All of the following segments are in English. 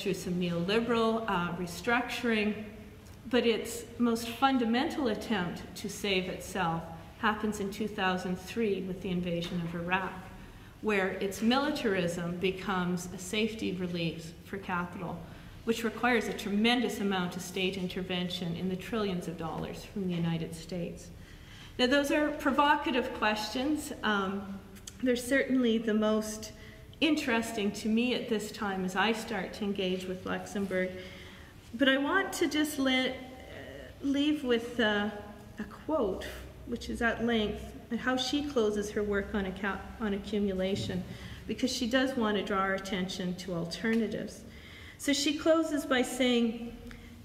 through some neoliberal restructuring, but its most fundamental attempt to save itself happens in 2003 with the invasion of Iraq, where its militarism becomes a safety release for capital, which requires a tremendous amount of state intervention in the trillions of dollars from the United States. Now, those are provocative questions. They're certainly the most interesting to me at this time as I start to engage with Luxemburg. But I want to just leave with a quote, which is at length, and how she closes her work on accumulation, because she does want to draw our attention to alternatives. So she closes by saying,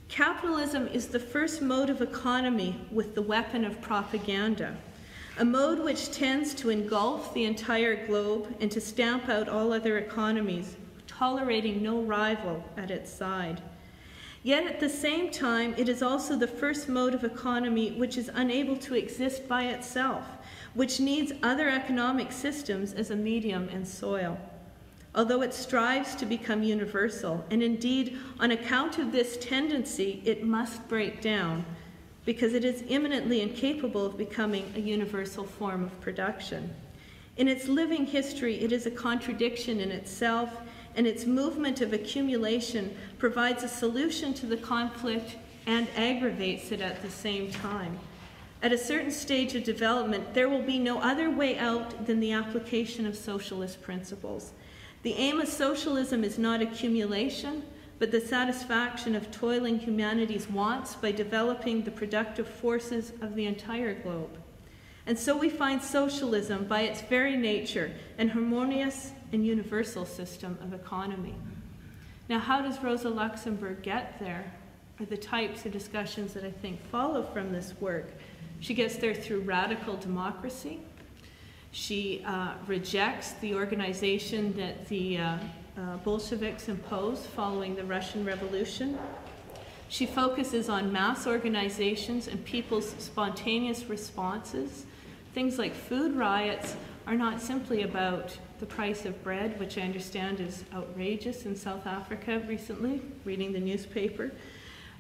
"Capitalism is the first mode of economy with the weapon of propaganda, a mode which tends to engulf the entire globe and to stamp out all other economies, tolerating no rival at its side. Yet at the same time, it is also the first mode of economy which is unable to exist by itself, which needs other economic systems as a medium and soil. Although it strives to become universal, and indeed, on account of this tendency, it must break down, because it is imminently incapable of becoming a universal form of production. In its living history, it is a contradiction in itself, and its movement of accumulation provides a solution to the conflict and aggravates it at the same time. At a certain stage of development, there will be no other way out than the application of socialist principles. The aim of socialism is not accumulation, but the satisfaction of toiling humanity's wants by developing the productive forces of the entire globe. And so we find socialism, by its very nature, an harmonious and universal system of economy." Now, how does Rosa Luxemburg get there? Are the types of discussions that I think follow from this work. She gets there through radical democracy. She rejects the organization that the Bolsheviks imposed following the Russian Revolution. She focuses on mass organizations and people's spontaneous responses. Things like food riots are not simply about the price of bread, which I understand is outrageous in South Africa recently, reading the newspaper,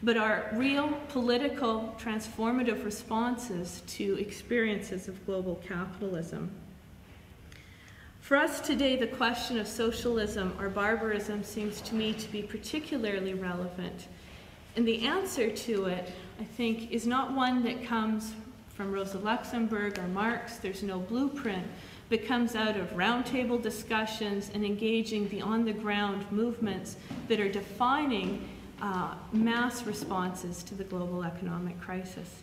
but are real political transformative responses to experiences of global capitalism. For us today, the question of socialism or barbarism seems to me to be particularly relevant. And the answer to it, I think, is not one that comes from Rosa Luxemburg or Marx. There's no blueprint, but comes out of roundtable discussions and engaging the on-the-ground movements that are defining mass responses to the global economic crisis.